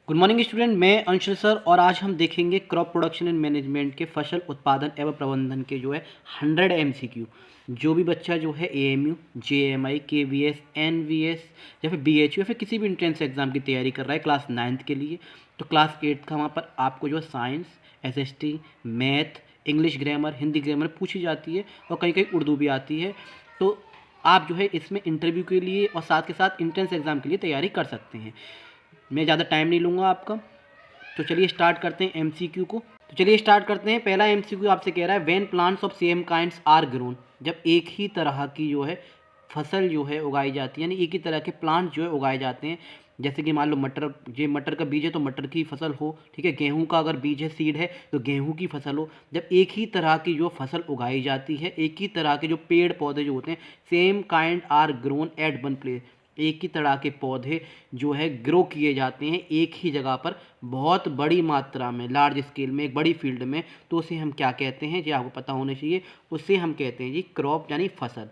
Good morning student, मैं Anshul sir और आज हम देखेंगे क्रॉप प्रोडक्शन एंड मैनेजमेंट के फसल उत्पादन एवं प्रबंधन के जो है 100 MCQ। जो भी बच्चा जो है AMU, JMI, KVS, NVS या फिर BHU या फिर किसी भी इंट्रेंस एग्जाम की तैयारी कर रहा है क्लास 9th के लिए, तो क्लास 8th का वहाँ पर आपको जो है science, SST, math, English grammar, Hindi grammar पूछी जाती है और कहीं कहीं उर्दू भी आती है। तो आप जो है इसमें इंटरव्यू के लिए और साथ के साथ इंट्रेंस एग्ज़ाम के लिए तैयारी कर सकते हैं। मैं ज़्यादा टाइम नहीं लूँगा आपका, तो चलिए स्टार्ट करते हैं MCQ को। तो चलिए स्टार्ट करते हैं। पहला MCQ आपसे कह रहा है when plants of same kinds are grown, जब एक ही तरह की जो है फसल जो है उगाई जाती है, यानी एक ही तरह के प्लांट जो है उगाए जाते हैं। जैसे कि मान लो मटर, ये मटर का बीज है तो मटर की फसल हो, ठीक है। गेहूं का अगर बीज है, सीड है, तो गेहूं की फसल हो। जब एक ही तरह की जो फसल उगाई जाती है, एक ही तरह के जो पेड़ पौधे जो होते हैं, same kind are grown at one place, एक ही तरह के पौधे जो है ग्रो किए जाते हैं एक ही जगह पर बहुत बड़ी मात्रा में, लार्ज स्केल में, एक बड़ी फील्ड में, तो उसे हम क्या कहते हैं जी, आपको पता होना चाहिए। उसे हम कहते हैं जी क्रॉप, यानी फसल।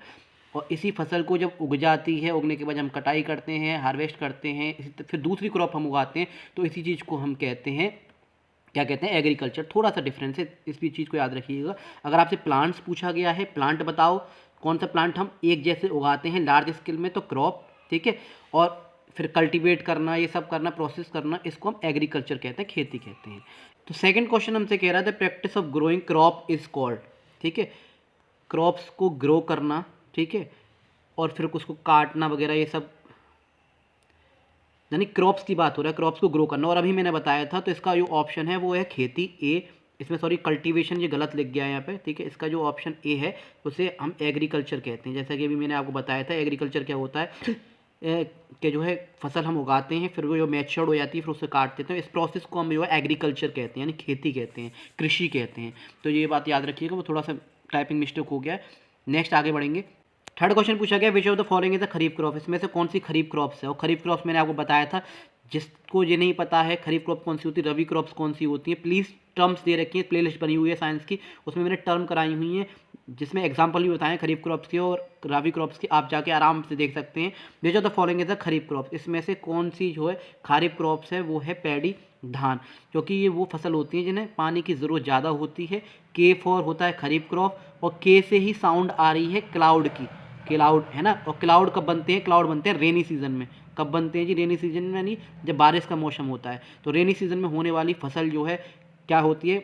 और इसी फसल को जब उग जाती है, उगने के बाद हम कटाई करते हैं, हार्वेस्ट करते हैं, फिर दूसरी क्रॉप हम उगाते हैं, तो इसी चीज़ को हम कहते हैं, क्या कहते हैं, एग्रीकल्चर। थोड़ा सा डिफरेंस है, इस भी चीज़ को याद रखिएगा। अगर आपसे प्लांट्स पूछा गया है, प्लांट बताओ कौन सा प्लांट हम एक जैसे उगाते हैं लार्ज स्केल में, तो क्रॉप, ठीक है। और फिर कल्टीवेट करना, ये सब करना, प्रोसेस करना, इसको हम एग्रीकल्चर कहते हैं, खेती कहते हैं। तो सेकंड क्वेश्चन हमसे कह रहा है the practice of growing crop is called, ठीक है। क्रॉप्स को ग्रो करना, ठीक है, और फिर उसको काटना वगैरह, ये सब, यानी क्रॉप्स की बात हो रहा है, क्रॉप्स को ग्रो करना। और अभी मैंने बताया था, तो इसका जो ऑप्शन है वो है खेती, ए। इसमें सॉरी कल्टीवेशन ये गलत लिख गया है यहाँ पे, ठीक है। इसका जो ऑप्शन ए है उसे हम एग्रीकल्चर कहते हैं। जैसा कि अभी मैंने आपको बताया था, एग्रीकल्चर क्या होता है कि जो है फसल हम उगाते हैं, फिर वो जो मैच्योर्ड हो जाती है, फिर उसे काट देते हैं। इस प्रोसेस को हम जो है एग्रीकल्चर कहते हैं, यानी खेती कहते हैं, कृषि कहते हैं। तो ये बात याद रखिएगा, वो थोड़ा सा टाइपिंग मिस्टेक हो गया है। नेक्स्ट आगे बढ़ेंगे। थर्ड क्वेश्चन पूछा गया विच of the following is the kharif crop, इसमें से कौन सी खरीफ क्रॉप्स है। और खरीफ क्रॉप्स मैंने आपको बताया था, जिसको ये नहीं पता है खरीफ क्रॉप कौन सी होती है, रबी क्रॉप्स कौन सी होती है, प्लीज़ टर्म्स दे रखी है, प्लेलिस्ट बनी हुई है साइंस की, उसमें मैंने टर्म कराई हुई हैं, जिसमें एग्जाम्पल भी बताएं खरीफ क्रॉप्स की और रबी क्रॉप्स की, आप जाके आराम से देख सकते हैं। विच of the following is the kharif crops, इसमें से कौन सी जो है खरीफ क्रॉप्स है, वो है पैडी, धान, क्योंकि ये वो फसल होती है जिन्हें पानी की ज़रूरत ज़्यादा होती है। के फॉर होता है खरीफ क्रॉप, और के से ही साउंड आ रही है क्लाउड की, क्लाउड है ना। और क्लाउड कब बनते हैं, क्लाउड बनते हैं रेनी सीजन में। कब बनते हैं जी, रेनी सीजन में, यानी जब बारिश का मौसम होता है। तो रेनी सीजन में होने वाली फसल जो है क्या होती है,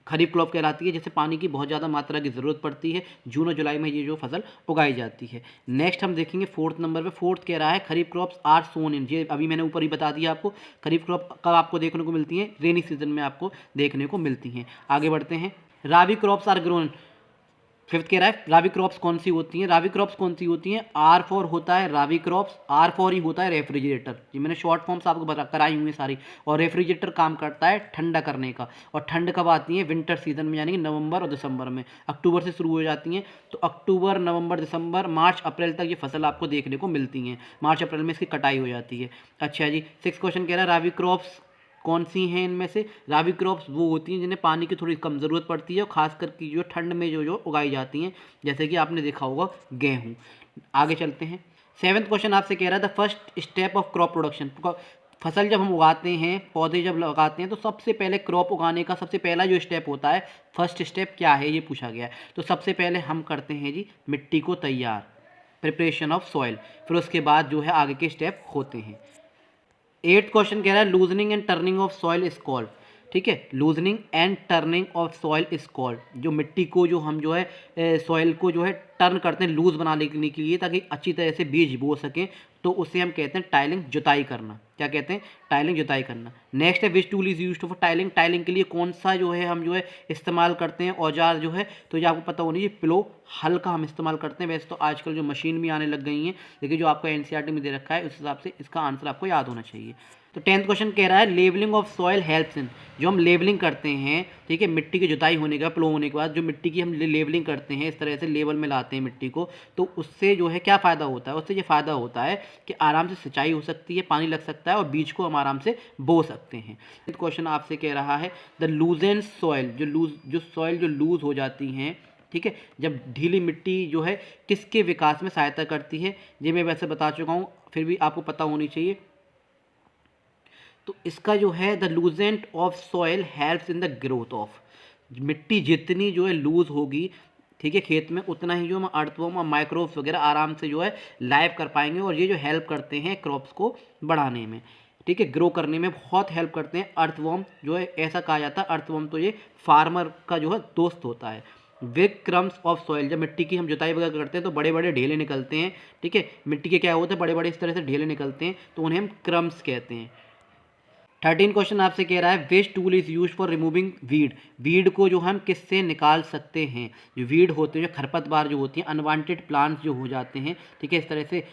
खरीफ क्रॉप कहलाती है, जिससे पानी की बहुत ज़्यादा मात्रा की ज़रूरत पड़ती है। जून और जुलाई में ये जो फसल उगाई जाती है। नेक्स्ट हम देखेंगे फोर्थ नंबर पे, फोर्थ कह रहा है खरीफ क्रॉप्स आर सोन इन, ये अभी मैंने ऊपर ही बता दिया आपको। खरीफ क्रॉप कब आपको देखने को मिलती हैं, रेनी सीजन में आपको देखने को मिलती हैं। आगे बढ़ते हैं। राबी क्रॉप्स आर ग्रोन, फिफ्थ कह रहा है राबी क्रॉप्स कौन सी होती हैं। राबी क्रॉप्स कौन सी होती हैं, आर फॉर होता है राबी क्रॉप्स, आर फॉर ही होता है रेफ्रिजरेटर। ये मैंने शॉर्ट फॉर्म्स आपको बता कराई हुई है सारी। और रेफ्रिजरेटर काम करता है ठंडा करने का। और ठंड कब आती है, विंटर सीजन में, यानी कि नवंबर और दिसंबर में। अक्टूबर से शुरू हो जाती हैं, तो अक्टूबर, नवंबर, दिसंबर, मार्च, अप्रैल तक ये फसल आपको देखने को मिलती हैं। मार्च अप्रैल में इसकी कटाई हो जाती है। अच्छा जी, सिक्स क्वेश्चन कह रहा है राबी क्रॉप्स कौन सी हैं, इनमें से राबी क्रॉप्स वो होती हैं जिन्हें पानी की थोड़ी कम ज़रूरत पड़ती है, और खास करके जो ठंड में जो जो उगाई जाती हैं, जैसे कि आपने देखा होगा गेहूँ। आगे चलते हैं। सेवन्थ क्वेश्चन आपसे कह रहा है the first step of crop production, फसल जब हम उगाते हैं, पौधे जब लगाते हैं, तो सबसे पहले क्रॉप उगाने का सबसे पहला जो स्टेप होता है, फर्स्ट स्टेप क्या है, ये पूछा गया है। तो सबसे पहले हम करते हैं जी मिट्टी को तैयार, प्रिपरेशन ऑफ सॉइल, फिर उसके बाद जो है आगे के स्टेप होते हैं। एट्थ क्वेश्चन कह रहा है loosening and turning of soil is called, ठीक है। Loosening and turning of soil is called, जो मिट्टी को जो हम जो है सॉइल को जो है टर्न करते हैं, लूज बनाने के लिए, ताकि अच्छी तरह से बीज बो सकें, तो उसे हम कहते हैं टाइलिंग, जुताई करना। क्या कहते हैं, टाइलिंग, जुताई करना। नेक्स्ट है which tool is used for tiling, tiling के लिए कौन सा जो है हम जो है इस्तेमाल करते हैं औजार जो है, तो ये आपको पता होनी चाहिए, प्लो, हल का हम इस्तेमाल करते हैं। वैसे तो आजकल जो मशीन भी आने लग गई हैं, लेकिन जो आपको एनसीईआरटी में दे रखा है उस हिसाब से इसका आंसर आपको याद होना चाहिए। तो टेंथ क्वेश्चन कह रहा है leveling of soil helps in, जो हम लेवलिंग करते हैं, ठीक है, मिट्टी की जुताई होने के बाद, प्लो होने के बाद जो मिट्टी की हम लेवलिंग करते हैं, इस तरह से लेवल में लाते हैं मिट्टी को, तो उससे जो है क्या फ़ायदा होता है, उससे ये फ़ायदा होता है कि आराम से सिंचाई हो सकती है, पानी लग सकता है, और बीज को हम आराम से बो सकते हैं। क्वेश्चन आपसे कह रहा है द लूजेंट सॉइल, जो सॉइल जो लूज हो जाती हैं, ठीक है, जब ढीली मिट्टी जो है किसके विकास में सहायता करती है, ये मैं वैसे बता चुका हूँ, फिर भी आपको पता होनी चाहिए। तो इसका जो है the loosening of soil helps in the growth of, मिट्टी जितनी जो है लूज होगी, ठीक है, खेत में, उतना ही जो हम अर्थवर्म और माइक्रोब्स वगैरह आराम से जो है लाइव कर पाएंगे, और ये जो हेल्प करते हैं क्रॉप्स को बढ़ाने में, ठीक है, ग्रो करने में बहुत हेल्प करते हैं। अर्थवर्म जो है, ऐसा कहा जाता है अर्थवर्म तो ये फार्मर का जो है दोस्त होता है। बिग क्रम्स ऑफ सॉइल, जब मिट्टी की हम जुताई वगैरह करते हैं तो बड़े बड़े ढेले निकलते हैं, ठीक है, मिट्टी के क्या होते हैं, बड़े बड़े इस तरह से ढेले निकलते हैं, तो उन्हें हम क्रम्स कहते हैं। 13 क्वेश्चन आपसे कह रहा है best tool is use for removing weed, weed को जो हम किससे निकाल सकते हैं, जो वीड होते हैं, जो खरपतवार जो होती हैं, अनवांटेड प्लांट्स जो हो जाते हैं, ठीक है, इस तरह से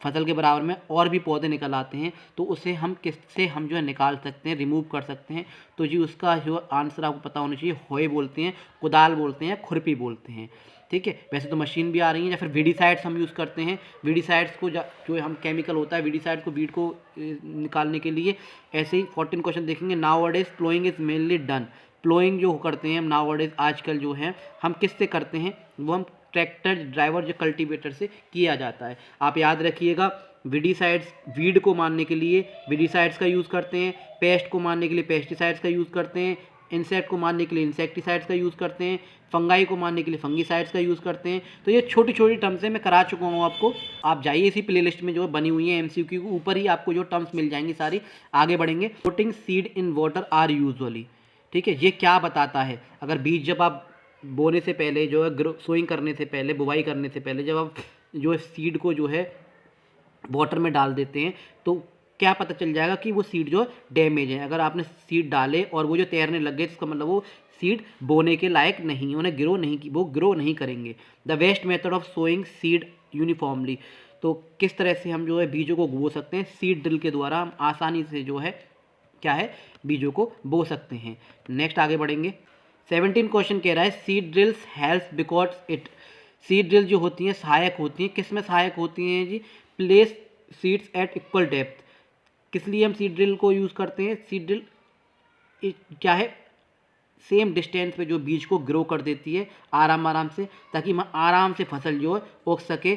फसल के बराबर में और भी पौधे निकल आते हैं, तो उसे हम किससे हम जो है निकाल सकते हैं, रिमूव कर सकते हैं। तो जी उसका जो आंसर आपको पता होना चाहिए, होए बोलते हैं, कुदाल बोलते हैं, खुरपी बोलते हैं, ठीक है। वैसे तो मशीन भी आ रही है, या फिर वीडीसाइड्स हम यूज़ करते हैं, वीडीसाइड्स को जो हम केमिकल होता है वीडीसाइड्स को वीड को निकालने के लिए। ऐसे ही 14 क्वेश्चन देखेंगे। Nowadays ploughing is mainly done, ploughing जो करते हैं हम नाउ-अ-डेज आजकल जो है हम किससे करते हैं, वो हम ट्रैक्टर ड्राइवर जो कल्टीवेटर से किया जाता है। आप याद रखिएगा, वीडीसाइड्स वीड को मारने के लिए वीडीसाइड्स का यूज़ करते हैं, पेस्ट को मारने के लिए पेस्टिसाइड्स का यूज़ करते हैं, इंसेक्ट को मारने के लिए इंसेक्टिसाइड्स का यूज़ करते हैं, फंगाई को मारने के लिए फंगीसाइड्स का यूज़ करते हैं। तो ये छोटी छोटी टर्म्स है, मैं करा चुका हूँ आपको, आप जाइए इसी प्लेलिस्ट में जो बनी हुई है एमसीक्यू के ऊपर ही आपको जो टर्म्स मिल जाएंगी सारी। आगे बढ़ेंगे। Putting seed in water are usually, ठीक है, ये क्या बताता है, अगर बीज जब आप बोने से पहले जो है सोइंग करने से पहले, बुवाई करने से पहले जब आप जो है सीड को जो है वाटर में डाल देते हैं, तो क्या पता चल जाएगा कि वो सीड जो डैमेज है। अगर आपने सीड डाले और वो जो तैरने लग गए, इसका मतलब वो सीड बोने के लायक नहीं है, उन्हें ग्रो नहीं की, वो ग्रो नहीं करेंगे। The best method of sowing seed uniformly, तो किस तरह से हम जो है बीजों को बो सकते हैं, सीड ड्रिल के द्वारा हम आसानी से जो है क्या है बीजों को बो सकते हैं। नेक्स्ट आगे बढ़ेंगे। 17 क्वेश्चन कह रहा है seed drills help because it, seed drill जो होती हैं सहायक होती हैं, किस में सहायक होती हैं जी, place seeds at equal depth. किस लिए हम सीड ड्रिल को यूज़ करते हैं, सीड ड्रिल क्या है, सेम डिस्टेंस पे जो बीज को ग्रो कर देती है आराम से, ताकि हम आराम से फसल जो है उग सके,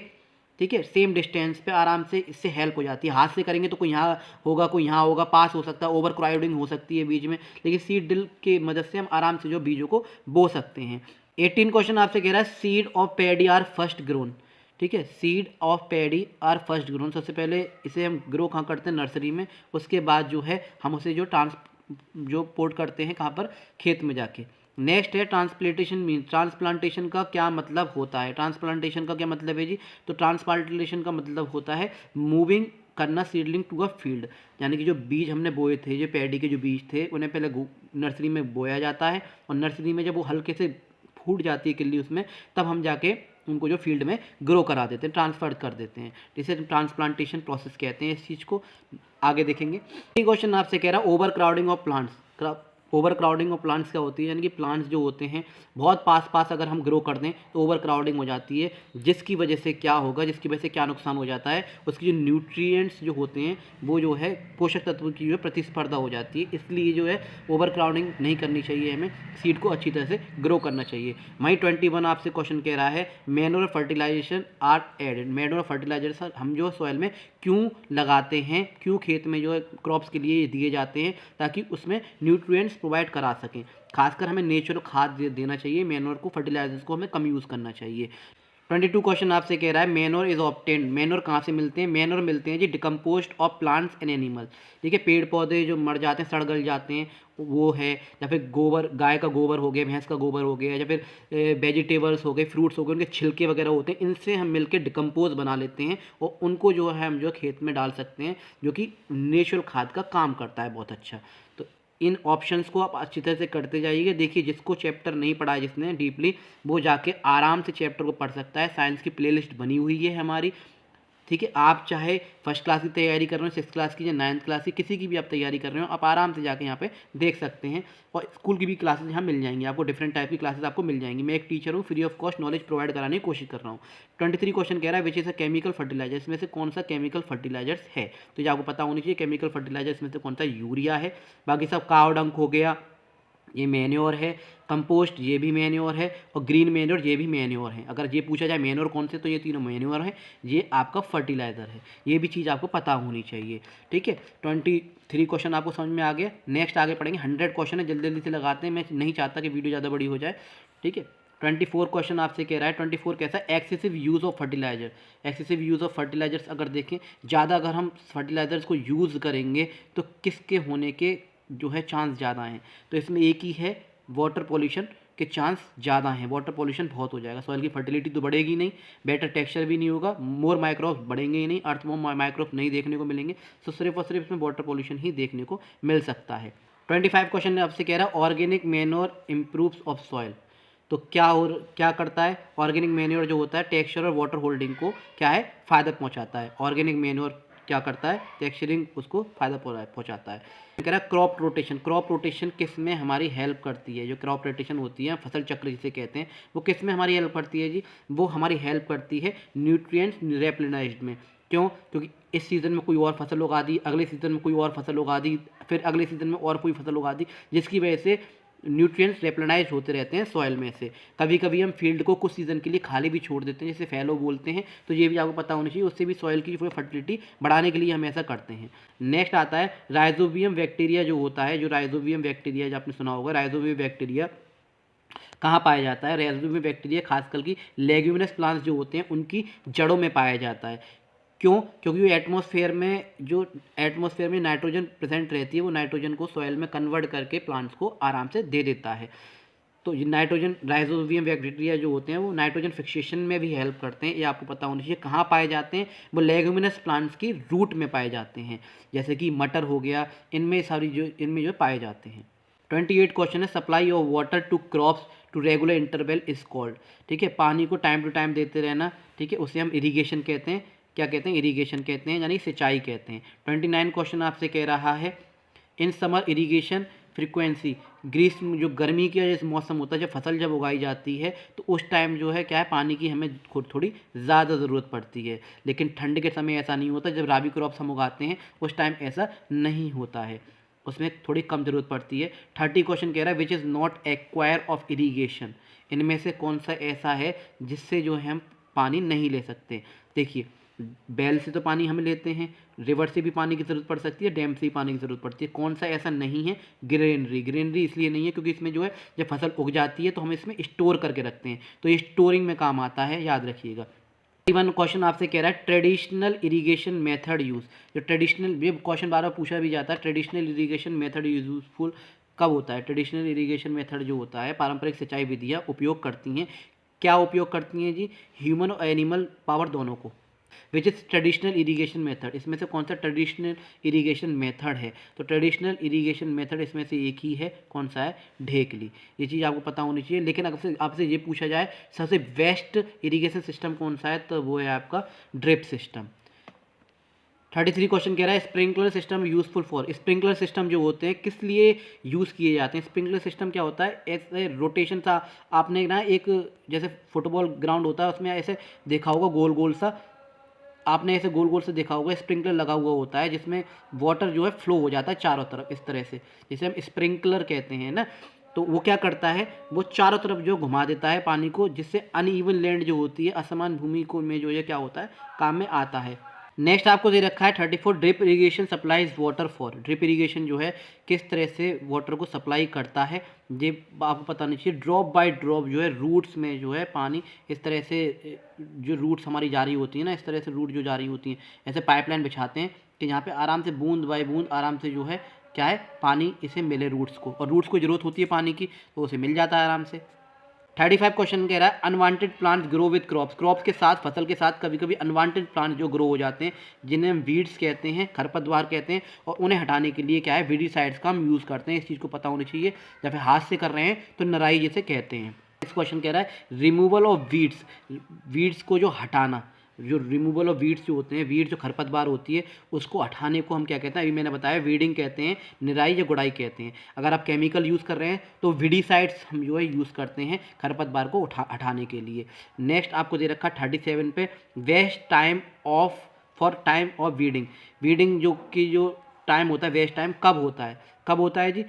ठीक है, सेम डिस्टेंस पे आराम से, इससे हेल्प हो जाती है। हाथ से करेंगे तो कोई यहाँ होगा कोई यहाँ होगा, पास हो सकता है, ओवर क्राउडिंग हो सकती है बीज में, लेकिन सीड ड्रिल की मदद से हम आराम से जो बीजों को बो सकते हैं। 18 क्वेश्चन आपसे कह रहा है seed of paddy are first grown, ठीक है, seed of paddy are first grown, सबसे पहले इसे हम ग्रो कहाँ करते हैं, नर्सरी में, उसके बाद जो है हम उसे जो पोर्ट करते हैं कहाँ पर, खेत में जाके। नेक्स्ट है ट्रांसप्लांटेशन मीन, ट्रांसप्लांटेशन का क्या मतलब होता है, ट्रांसप्लांटेशन का क्या मतलब है जी, तो ट्रांसप्लांटेशन का मतलब होता है मूविंग करना सीडलिंग टू अ फील्ड, यानी कि जो बीज हमने बोए थे, जो पैडी के जो बीज थे, उन्हें पहले नर्सरी में बोया जाता है, और नर्सरी में जब वो हल्के से फूट जाती है किल्ली उसमें, तब हम जाके उनको जो फील्ड में ग्रो करा देते हैं, ट्रांसफर कर देते हैं, जिसे ट्रांसप्लांटेशन प्रोसेस कहते हैं। इस चीज़ को आगे देखेंगे। क्वेश्चन आपसे कह रहा है over crowding of plants, over crowding of plants क्या होती है, यानी कि प्लांट्स जो होते हैं बहुत पास अगर हम ग्रो कर दें तो ओवर क्राउडिंग हो जाती है, जिसकी वजह से क्या होगा, जिसकी वजह से क्या नुकसान हो जाता है, उसकी जो न्यूट्रिएंट्स जो होते हैं वो जो है पोषक तत्व की जो है प्रतिस्पर्धा हो जाती है, इसलिए जो है ओवर क्राउडिंग नहीं करनी चाहिए, हमें सीड को अच्छी तरह से ग्रो करना चाहिए। मई 21 आपसे क्वेश्चन कह रहा है manure fertilization are added, manure fertilizer हम जो सॉइल में क्यों लगाते हैं, क्यों खेत में जो है क्रॉप्स के लिए दिए जाते हैं, ताकि उसमें न्यूट्रिएंट्स प्रोवाइड करा सकें। खासकर हमें नेचुरल खाद देना चाहिए, मैन्योर को, फर्टिलाइजर्स को हमें कम यूज़ करना चाहिए। 22 क्वेश्चन आपसे कह रहा है मैन्योर इज ऑब्टेन्ड, मैन्योर कहाँ से मिलते हैं, मैन्योर मिलते हैं जी decomposed of plants and animal, ठीक है, पेड़ पौधे जो मर जाते हैं, सड़ गल जाते हैं, वो है, या फिर गोबर, गाय का गोबर हो गया, भैंस का गोबर हो गया, या फिर वेजिटेबल्स हो गए, फ्रूट्स हो गए, उनके छिलके वगैरह होते हैं, इनसे हम मिलकर डिकम्पोज बना लेते हैं, और उनको जो है हम जो खेत में डाल सकते हैं, जो कि नेचुरल खाद का काम करता है बहुत अच्छा। तो इन ऑप्शंस को आप अच्छी तरह से करते जाइए। देखिए जिसको चैप्टर नहीं पढ़ा है जिसने डीपली, वो जाके आराम से चैप्टर को पढ़ सकता है, साइंस की प्लेलिस्ट बनी हुई है हमारी, ठीक है। आप चाहे फर्स्ट क्लास की तैयारी कर रहे हो, 6th क्लास की या 9th क्लास की, किसी की भी आप तैयारी कर रहे हो, आप आराम से जाके यहाँ पे देख सकते हैं, और स्कूल की भी क्लासेस यहाँ मिल जाएंगी आपको, डिफरेंट टाइप की क्लासेस आपको मिल जाएंगी। मैं एक टीचर हूँ, free of cost knowledge provide कराने की कोशिश कर रहा हूँ। 23 क्वेश्चन कह रहा है which is a chemical fertilizer, इसमें से कौन सा केमिकल फर्टिलाइजर्स है, तो ये आपको पता होनी चाहिए। केमिकल फर्टिलाइजर इसमें से कौन सा यूरिया है, बाकी सब काव डंक हो गया, ये मैन्योर है, कंपोस्ट ये भी मैन्योर है, और ग्रीन मैन्योर ये भी मैन्योर है। अगर ये पूछा जाए मैन्योर कौन से, तो ये तीनों मैन्योर है, ये आपका फर्टिलाइज़र है। ये भी चीज़ आपको पता होनी चाहिए, ठीक है। 23 क्वेश्चन आपको समझ में आ गया। नेक्स्ट आगे पढ़ेंगे, 100 क्वेश्चन है, जल्दी जल्दी से लगाते हैं, मैं नहीं चाहता कि वीडियो ज़्यादा बड़ी हो जाए, ठीक है। 24 क्वेश्चन आपसे कह रहा है, 24 कैसा, excessive use of fertilizer. Excessive use of fertilizers अगर देखें, ज़्यादा अगर हम फर्टिलाइजर्स को यूज़ करेंगे तो किसके होने के जो है चांस ज़्यादा हैं, तो इसमें एक ही है, वाटर पॉल्यूशन के चांस ज़्यादा हैं। वाटर पॉल्यूशन बहुत हो जाएगा, सॉइल की फर्टिलिटी तो बढ़ेगी नहीं, बेटर टेक्सचर भी नहीं होगा, मोर माइक्रोब्स बढ़ेंगे ही नहीं, अर्थ में माइक्रोब्स नहीं देखने को मिलेंगे, तो सिर्फ और सिर्फ इसमें वाटर पॉल्यूशन ही देखने को मिल सकता है। 25 क्वेश्चन आपसे कह रहा है, organic manure improves of soil. तो क्या करता है, ऑर्गेनिक मैन्योर जो होता है टेक्सचर और वाटर होल्डिंग को क्या है, फ़ायदा पहुंचाता है। ऑर्गेनिक मैन्योर क्या करता है, टेक्सचरिंग उसको फ़ायदा पहुंचाता है। कह रहा है क्रॉप रोटेशन। क्रॉप रोटेशन किस में हमारी हेल्प करती है, जो क्रॉप रोटेशन होती है, फसल चक्र जिसे कहते हैं, वो किस में हमारी हेल्प करती है जी, वो हमारी हेल्प करती है न्यूट्रिएंट्स रेप्लेनाइज्ड में। क्यों, क्योंकि इस सीज़न में कोई और फसल उगा दी, अगले सीज़न में कोई और फसल उगा दी, फिर अगले सीज़न में और कोई फसल उगा दी, जिसकी वजह से न्यूट्रिएंट्स रेप्लेनाइज होते रहते हैं सॉइल में से। कभी कभी हम फील्ड को कुछ सीज़न के लिए खाली भी छोड़ देते हैं, जैसे फैलो बोलते हैं, तो ये भी आपको पता होना चाहिए, उससे भी सॉइल की फर्टिलिटी बढ़ाने के लिए हम ऐसा करते हैं। नेक्स्ट आता है राइजोबियम बैक्टीरिया जो होता है, जो राइजोबियम बैक्टीरिया जो आपने सुना होगा, राइजोबियम बैक्टीरिया कहाँ पाया जाता है, राइजोबियम बैक्टीरिया खासकर की लेग्यूमिनस प्लांट्स जो होते हैं उनकी जड़ों में पाया जाता है। क्यों, क्योंकि एटमॉस्फेयर में नाइट्रोजन प्रेजेंट रहती है, वो नाइट्रोजन को सॉइल में कन्वर्ट करके प्लांट्स को आराम से दे देता है। तो ये नाइट्रोजन राइजोबियम बैक्टीरिया जो होते हैं वो नाइट्रोजन फिक्सेशन में भी हेल्प करते हैं, ये आपको पता होना चाहिए। कहाँ पाए जाते हैं, वो लेग्यूमिनस प्लांट्स की रूट में पाए जाते हैं, जैसे कि मटर हो गया, इनमें जो पाए जाते हैं। 28 क्वेश्चन है, supply of water to crops to regular interval is called. ठीक है, पानी को टाइम टू टाइम देते रहना, ठीक है, उसे हम इरीगेशन कहते हैं। क्या कहते हैं, इरीगेशन कहते हैं, यानी सिंचाई कहते हैं। 29 क्वेश्चन आपसे कह रहा है, इन समर इरीगेशन फ्रीक्वेंसी। ग्रीष्म जो गर्मी का जैसे मौसम होता है, जब फसल जब उगाई जाती है तो उस टाइम जो है क्या है, पानी की हमें थोड़ी ज़्यादा ज़रूरत पड़ती है। लेकिन ठंड के समय ऐसा नहीं होता, जब राबी क्रॉप्स हम उगाते हैं उस टाइम ऐसा नहीं होता है, उसमें थोड़ी कम ज़रूरत पड़ती है। 30 क्वेश्चन कह रहा है, which is not acquire of irrigation. इनमें से कौन सा ऐसा है जिससे जो है हम पानी नहीं ले सकते। देखिए, बैल से तो पानी हम लेते हैं, रिवर से भी पानी की ज़रूरत पड़ सकती है, डैम से भी पानी की ज़रूरत पड़ती है। कौन सा ऐसा नहीं है, ग्रेनरी। ग्रेनरी इसलिए नहीं है क्योंकि इसमें जो है जब फसल उग जाती है तो हम इसमें स्टोर करके रखते हैं, तो ये स्टोरिंग में काम आता है, याद रखिएगा। इवन क्वेश्चन आपसे कह रहा है, ट्रेडिशनल इरीगेशन मेथड यूज़। जो ट्रेडिशनल, ये क्वेश्चन बार बार पूछा भी जाता है, ट्रेडिशनल इरीगेशन मेथड यूजफुल कब होता है। ट्रेडिशनल इरीगेशन मेथड जो होता है, पारंपरिक सिंचाई विधियाँ उपयोग करती हैं, क्या उपयोग करती हैं जी, ह्यूमन और एनिमल पावर दोनों को। Which is traditional irrigation method, इसमें से कौन सा ट्रेडिशनल इरीगेशन मेथड है, तो ट्रेडिशनल इरीगेशन मेथड इसमें से एक ही है, कौन सा है, ढेकली। ये चीज़ आपको पता होनी चाहिए। लेकिन अगर आपसे ये पूछा जाए सबसे बेस्ट इरीगेशन सिस्टम कौन सा है, तो वो है आपका ड्रिप सिस्टम। 33 क्वेश्चन कह रहा है, sprinkler system useful for. Sprinkler system जो होते हैं किस लिए यूज़ किए जाते हैं। स्प्रिंकलर सिस्टम क्या होता है, ऐसे रोटेशन सा, आपने ना एक जैसे फुटबॉल ग्राउंड होता है उसमें ऐसे देखा होगा गोल गोल सा, आपने ऐसे गोल गोल से देखा होगा, स्प्रिंकलर लगा हुआ होता है जिसमें वाटर जो है फ्लो हो जाता है चारों तरफ इस तरह से, जिसे हम स्प्रिंकलर कहते हैं ना। तो वो क्या करता है, वो चारों तरफ जो घुमा देता है पानी को, जिससे अनइवन लैंड जो होती है, असमान भूमि को में जो ये क्या होता है, काम में आता है। नेक्स्ट आपको दे रखा है 34, drip irrigation supplies water for. Drip irrigation जो है किस तरह से वाटर को सप्लाई करता है, ये आपको पता नहीं चाहिए। ड्रॉप बाय ड्रॉप जो है रूट्स में जो है पानी इस तरह से, जो रूट्स हमारी जा रही होती है ना, इस तरह से रूट जो जा रही होती हैं, ऐसे पाइपलाइन बिछाते हैं कि यहाँ पे आराम से बूंद बाय बूंद आराम से जो है क्या है, पानी इसे मिले रूट्स को, और रूट्स को ज़रूरत होती है पानी की, तो उसे मिल जाता है आराम से। 35 क्वेश्चन कह रहा है, unwanted plants grow with crops. Crops के साथ, फसल के साथ कभी कभी अनवांटेड प्लांट्स जो ग्रो हो जाते हैं, जिन्हें हम वीड्स कहते हैं, खरपतवार कहते हैं, और उन्हें हटाने के लिए क्या है, वीडिसाइड्स का हम यूज़ करते हैं। इस चीज़ को पता होनी चाहिए। जब हाथ से कर रहे हैं तो नराई जिसे कहते हैं। नेक्स्ट क्वेश्चन कह रहा है, रिमूवल ऑफ वीड्स। वीड्स को जो हटाना, जो रिमूवल ऑफ वीड्स जो होते हैं, वीड जो खरपतवार होती है उसको हटाने को हम क्या कहते हैं, अभी मैंने बताया वीडिंग कहते हैं, निराई या गुड़ाई कहते हैं। अगर आप केमिकल यूज़ कर रहे हैं तो विडीसाइड्स हम जो है यूज़ करते हैं खरपतवार को हटाने के लिए। नेक्स्ट आपको दे रखा 37 पे, best time of for time of weeding. Weeding जो टाइम होता है, वेस्ट टाइम कब होता है, कब होता है जी?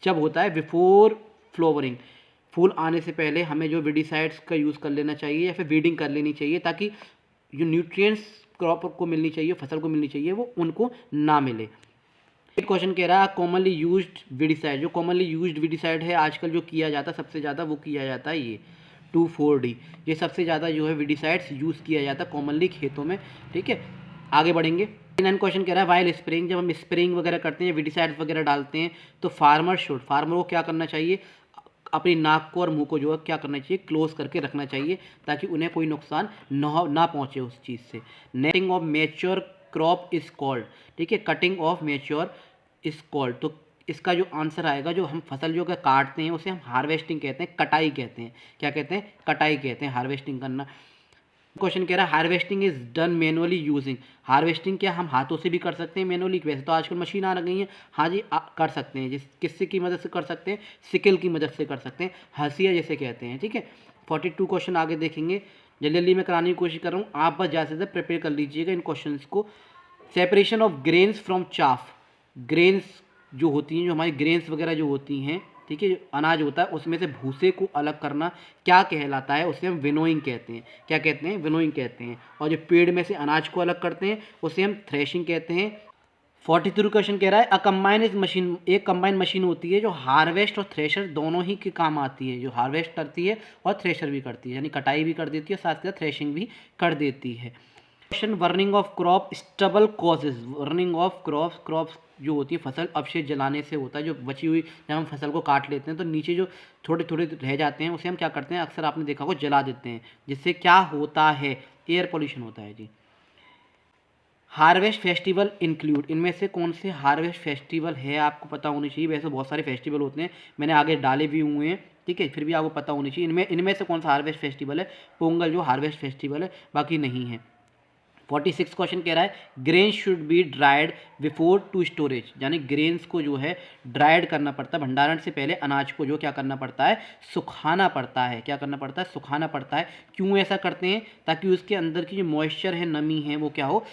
जब होता है बिफोर फ्लावरिंग, फूल आने से पहले हमें जो वीडिसाइड्स का यूज़ कर लेना चाहिए या फिर वीडिंग कर लेनी चाहिए, ताकि जो न्यूट्रिएंट्स क्रॉप को मिलनी चाहिए, फसल को मिलनी चाहिए, वो उनको ना मिले। क्वेश्चन कह रहा है कॉमनली यूज्ड वीडिसाइड, जो कॉमनली यूज्ड वीडिसाइड है आजकल जो किया जाता है सबसे ज़्यादा, वो किया जाता है ये 2,4-D। ये सबसे ज़्यादा जो है वीडिसाइड्स यूज़ किया जाता है कॉमनली खेतों में, ठीक है। आगे बढ़ेंगे। 9 क्वेश्चन कह रहा है वाइल स्प्रेइंग, जब हम स्प्रेइंग वगैरह करते हैं, वीडिसाइड्स वगैरह डालते हैं, तो फार्मर को क्या करना चाहिए? अपनी नाक को और मुंह को जो है क्या करना चाहिए? क्लोज करके रखना चाहिए, ताकि उन्हें कोई नुकसान ना पहुंचे उस चीज़ से। Netting of mature crop is called, ठीक है, cutting of mature is called. तो इसका जो आंसर आएगा, जो हम फसल जो काटते हैं उसे हम हार्वेस्टिंग कहते हैं, कटाई कहते हैं। क्या कहते हैं? कटाई कहते हैं, हार्वेस्टिंग करना। क्वेश्चन कह रहा है harvesting is done manually using, harvesting क्या हम हाथों से भी कर सकते हैं मैनुअली? वैसे तो आजकल मशीन आ गई है, हाँ जी कर सकते हैं। किससे की मदद से कर सकते हैं? सिकल की मदद से कर सकते हैं, हंसिया जैसे कहते हैं, ठीक है। 42 क्वेश्चन आगे देखेंगे, जल्दी जल्दी मैं कराने की कोशिश कर रहा हूँ, आप बस ज़्यादा से ज़्यादा प्रिपेयर कर लीजिएगा इन क्वेश्चन को। Separation of grains from chaff, grains जो होती हैं, जो हमारी ग्रेन्स वगैरह जो होती हैं, ठीक है, जो अनाज होता है उसमें से भूसे को अलग करना क्या कहलाता है? उसे हम विनोइंग कहते हैं। क्या कहते हैं? विनोइंग कहते हैं। और जो पेड़ में से अनाज को अलग करते हैं उसे हम थ्रेशिंग कहते हैं। 43 क्वेश्चन कह रहा है अ कंबाइंड मशीन, एक कंबाइंड मशीन होती है जो हार्वेस्ट और थ्रेशर दोनों ही के काम आती है, जो हार्वेस्ट करती है और थ्रेशर भी करती है, यानी कटाई भी कर देती है, साथ ही साथ थ्रेशिंग भी कर देती है। Question burning of crop stubble causes, burning of crops जो होती है फसल अवशेष जलाने से होता है, जो बची हुई, जब हम फसल को काट लेते हैं तो नीचे जो थोड़े थोड़े रह जाते हैं उसे हम क्या करते हैं? अक्सर आपने देखा होगा जला देते हैं, जिससे क्या होता है? एयर पोल्यूशन होता है जी। हार्वेस्ट फेस्टिवल इंक्लूड, इनमें से कौन से हार्वेस्ट फेस्टिवल है आपको पता होनी चाहिए। वैसे बहुत सारे फेस्टिवल होते हैं, मैंने आगे डाले भी हुए हैं, ठीक है, फिर भी आपको पता होनी चाहिए इनमें से कौन सा हार्वेस्ट फेस्टिवल है। पोंगल जो हार्वेस्ट फेस्टिवल है, बाकी नहीं है। 46 क्वेश्चन कह रहा है grain should be dried before to storage, यानी ग्रेन्स को जो है ड्राइड करना पड़ता है, भंडारण से पहले अनाज को जो क्या करना पड़ता है? सुखाना पड़ता है। क्या करना पड़ता है? सुखाना पड़ता है। क्यों ऐसा करते हैं? ताकि उसके अंदर की जो मॉइस्चर है, नमी है, वो क्या हो,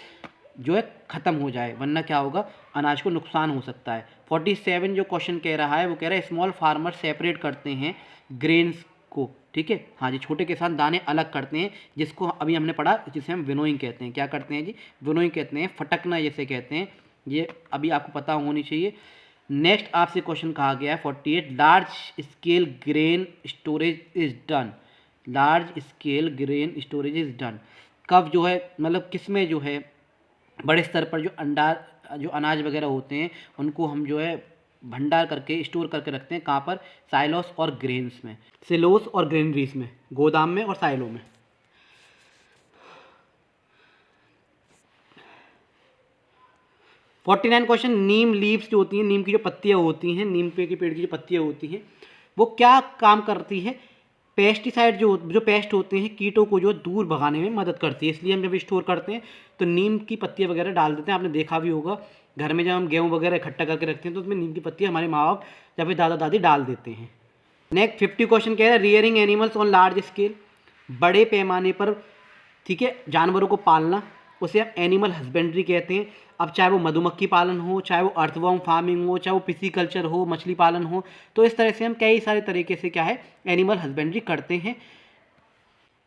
जो है ख़त्म हो जाए, वरना क्या होगा? अनाज को नुकसान हो सकता है। 47 जो क्वेश्चन कह रहा है वो कह रहा है स्मॉल फार्मर सेपरेट करते हैं ग्रेन्स को, ठीक है, हाँ जी, छोटे किसान दाने अलग करते हैं, जिसको अभी हमने पढ़ा, जिसे हम विनोइंग कहते हैं। क्या करते हैं जी? विनोइंग कहते हैं, फटकना जैसे कहते हैं, ये अभी आपको पता होनी चाहिए। नेक्स्ट आपसे क्वेश्चन कहा गया है 48 large scale grain storage is done, large scale grain storage is done कब जो है, मतलब किस में जो है बड़े स्तर पर जो अनाज वगैरह होते हैं उनको हम जो है भंडार करके स्टोर करके रखते हैं, कहाँ पर? साइलोस और ग्रेन्स में, सिलोस और ग्रेनरीज में, गोदाम में और साइलो में। 49 क्वेश्चन नीम लीव्स जो होती हैं, नीम की जो पत्तियाँ होती हैं, नीम पे के पेड़ की जो पत्तियाँ होती हैं, वो क्या काम करती है? पेस्टिसाइड जो पेस्ट होते हैं, कीटों को जो दूर भगाने में मदद करती है, इसलिए हम जब स्टोर करते हैं तो नीम की पत्तियाँ वगैरह डाल देते हैं। आपने देखा भी होगा घर में जब हम गेहूँ वगैरह इकट्ठा करके रखते हैं तो उसमें नीम की पत्तियाँ हमारे माँ बाप या फिर दादा दादी डाल देते हैं। नेक्स्ट 50 क्वेश्चन कह रहा है rearing animals on large scale, बड़े पैमाने पर, ठीक है, जानवरों को पालना, उसे हम एनिमल हस्बेंड्री कहते हैं। अब चाहे वो मधुमक्खी पालन हो, चाहे वो अर्थवर्म फार्मिंग हो, चाहे वो पिसीकल्चर हो, मछली पालन हो, तो इस तरह से हम कई सारे तरीके से क्या है एनिमल हस्बेंड्री करते हैं।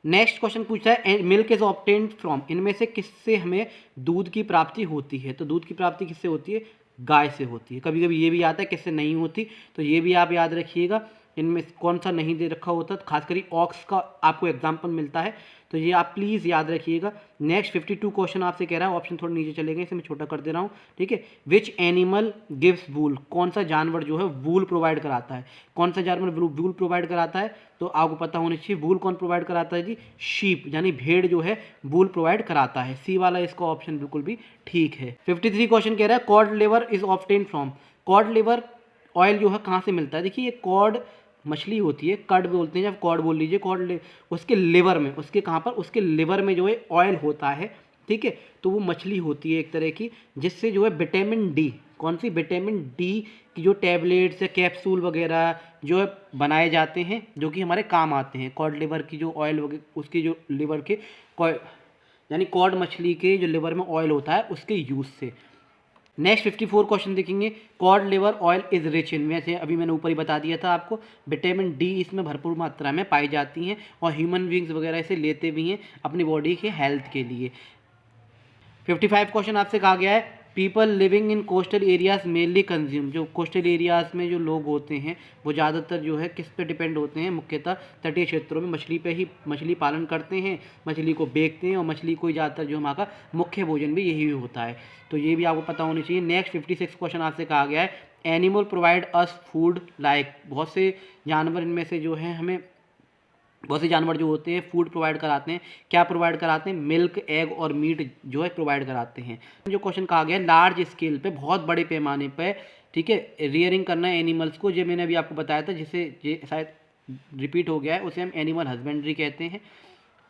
नेक्स्ट क्वेश्चन पूछता है मिल्क इज ऑब्टेन्ड फ्रॉम, इनमें से किससे हमें दूध की प्राप्ति होती है? तो दूध की प्राप्ति किससे होती है? गाय से होती है। कभी कभी ये भी आता है किससे नहीं होती, तो ये भी आप याद रखिएगा। इनमें कौन सा नहीं दे रखा होता, खासकर ऑक्स का आपको एग्जाम्पल मिलता है, तो ये आप प्लीज़ याद रखिएगा। नेक्स्ट 52 क्वेश्चन आपसे कह रहा है, ऑप्शन थोड़ा नीचे चले गए, इसे मैं छोटा कर दे रहा हूँ, ठीक है। विच एनिमल गिव्स वूल, कौन सा जानवर जो है वूल प्रोवाइड कराता है? कौन सा जानवर वूल प्रोवाइड कराता है? तो आपको पता होना चाहिए वूल कौन प्रोवाइड कराता है जी? शीप, यानी भेड़ जो है वूल प्रोवाइड कराता है। सी वाला इसका ऑप्शन बिल्कुल भी ठीक है। 53 क्वेश्चन कह रहा है cod liver is obtained from, cod liver oil जो है कहाँ से मिलता है? देखिए ये कॉड मछली होती है, कड बोलते हैं, जब कॉड बोल लीजिए, कॉड उसके लिवर में, उसके कहाँ पर? उसके लिवर में जो है ऑयल होता है, ठीक है। तो वो मछली होती है एक तरह की, जिससे जो है विटामिन डी, कौन सी? विटामिन डी की जो टैबलेट्स या कैप्सूल वगैरह जो है बनाए जाते हैं, जो कि हमारे काम आते हैं। कॉड लिवर की जो ऑयल वगैरह, उसकी जो लिवर के यानी कॉड मछली के जो लिवर में ऑयल होता है उसके यूज़ से। नेक्स्ट 54 क्वेश्चन देखेंगे। Cod liver oil is rich in, वैसे अभी मैंने ऊपर ही बता दिया था आपको, विटामिन डी इसमें भरपूर मात्रा में पाई जाती हैं और ह्यूमन बींग्स वगैरह इसे लेते भी हैं अपनी बॉडी के हेल्थ के लिए। 55 क्वेश्चन आपसे कहा गया है people living in coastal areas mainly consume, जो कोस्टल एरियाज में जो लोग होते हैं वो ज़्यादातर जो है किस पे डिपेंड होते हैं, मुख्यतः तटीय क्षेत्रों में मछली पे ही मछली पालन करते हैं, मछली को बेचते हैं और मछली को ज़्यादातर जो हमारा मुख्य भोजन भी यही होता है, तो ये भी आपको पता होनी चाहिए। नेक्स्ट 56 क्वेश्चन आपसे कहा गया है animal provide us food like, बहुत से जानवर इनमें से जो है हमें, बहुत से जानवर जो होते हैं फूड प्रोवाइड कराते हैं, क्या प्रोवाइड कराते हैं, मिल्क, एग और मीट जो है प्रोवाइड कराते हैं। जो क्वेश्चन कहा गया है लार्ज स्केल पे, बहुत बड़े पैमाने पे, ठीक है, रियरिंग करना है एनिमल्स को, जो मैंने अभी आपको बताया था, जिसे ये शायद रिपीट हो गया है, उसे हम एनिमल हस्बेंड्री कहते हैं।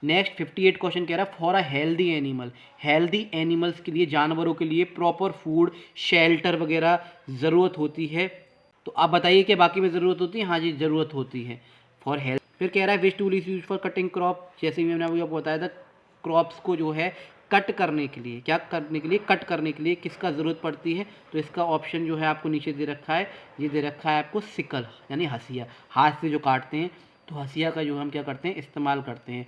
नेक्स्ट 58 क्वेश्चन कह रहा है for a healthy animal, healthy animals के लिए, जानवरों के लिए प्रॉपर फूड, शेल्टर वगैरह ज़रूरत होती है, तो आप बताइए कि बाकी में ज़रूरत होती है? हाँ जी, ज़रूरत होती है फॉर हेल्थ। फिर कह रहा है which tool is use for cutting crop, जैसे मैंने आपको बताया था क्रॉप्स को जो है कट करने के लिए, क्या करने के लिए, कट करने के लिए किसका ज़रूरत पड़ती है, तो इसका ऑप्शन जो है आपको नीचे दे रखा है, ये दे रखा है आपको सिकल यानी हसिया, हाथ से जो काटते हैं, तो हसिया का जो हम क्या करते हैं इस्तेमाल करते हैं।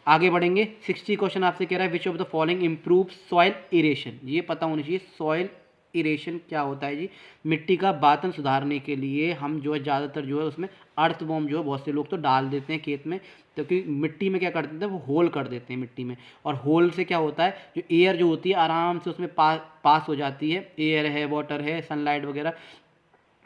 आगे बढ़ेंगे। 60 क्वेश्चन आपसे कह रहा है which of the following improve soil aeration, ये पता होनी चाहिए सॉइल इरेशन क्या होता है जी, मिट्टी का बातन सुधारने के लिए हम जो है ज़्यादातर जो है उसमें अर्थवॉर्म जो है बहुत से लोग तो डाल देते हैं खेत में, क्योंकि मिट्टी में क्या कर देते हैं वो होल कर देते हैं मिट्टी में, और होल से क्या होता है जो एयर जो होती है आराम से उसमें पास हो जाती है, एयर है, वाटर है, सनलाइट वगैरह,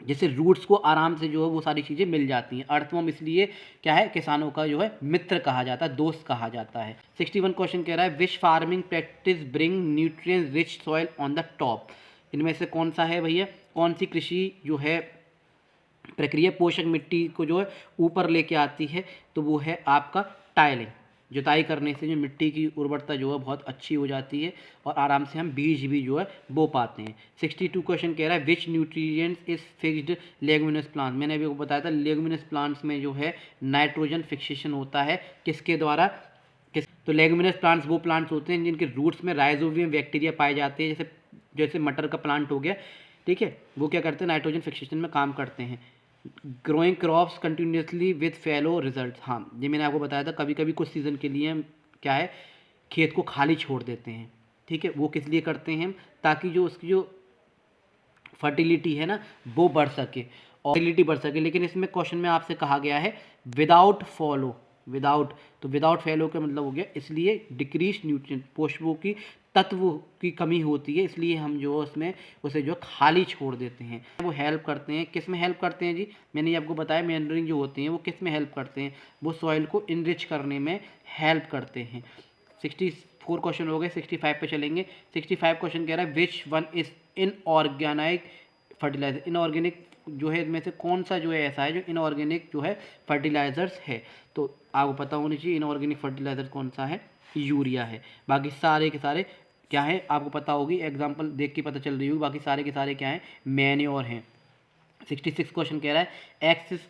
जिससे रूट्स को आराम से जो है वो सारी चीज़ें मिल जाती हैं। अर्थवॉर्म इसलिए क्या है किसानों का जो है मित्र कहा जाता है, दोस्त कहा जाता है। 61 क्वेश्चन कह रहा है which farming practice bring nutrients rich soil on the top, इनमें से कौन सा है भैया, कौन सी कृषि जो है प्रक्रिया पोषक मिट्टी को जो है ऊपर लेके आती है, तो वो है आपका टाइलिंग, जुताई करने से जो मिट्टी की उर्वरता जो है बहुत अच्छी हो जाती है और आराम से हम बीज भी जो है बो पाते हैं। 62 क्वेश्चन कह रहा है विच nutrients is fixed leguminous plant, मैंने अभी आपको बताया था लेगुमिनस प्लांट्स में जो है नाइट्रोजन फिक्सेशन होता है, किसके द्वारा, तो लेगुमिनस प्लांट्स वो प्लांट्स होते हैं जिनके रूट्स में राइजोबियम बैक्टीरिया पाए जाते हैं, जैसे जैसे मटर का प्लांट हो गया, ठीक है, वो क्या करते हैं नाइट्रोजन फिक्सेशन में काम करते हैं। Growing crops continuously with fellow result, हाँ ये मैंने आपको बताया था, कभी कभी कुछ सीज़न के लिए हम क्या है खेत को खाली छोड़ देते हैं, ठीक है, वो किस लिए करते हैं हम, ताकि जो उसकी जो फर्टिलिटी है ना वो बढ़ सके और फर्टिलिटी बढ़ सके। लेकिन इसमें क्वेश्चन में आपसे कहा गया है विदाउट फॉलो, विदाउट, तो विदाउट फॉलो का मतलब हो गया इसलिए डिक्रीज न्यूट्रिएंट, पोषकों की तत्व की कमी होती है, इसलिए हम जो उसमें उसे जो खाली छोड़ देते हैं। वो हेल्प करते हैं, किस में हेल्प करते हैं जी, मैंने आपको बताया मैनरिंग जो होते हैं वो किस में हेल्प करते हैं, वो सॉइल को इनरिच करने में हेल्प करते हैं। 64 क्वेश्चन हो गए, 65 पे चलेंगे। 65 क्वेश्चन कह रहा है which one is inorganic fertilizer, inorganic जो है इनमें से कौन सा जो है ऐसा है जो इनऑर्गेनिक जो है फर्टिलाइजर्स है, तो आपको पता होनी चाहिए इनऑर्गेनिक फर्टिलाइजर कौन सा है, यूरिया है। बाकी सारे के सारे क्या है आपको पता होगी, एग्जांपल देख के पता चल रही होगी, बाकी सारे के सारे क्या हैं मैन्योर हैं। 66 क्वेश्चन कह रहा है एक्सेस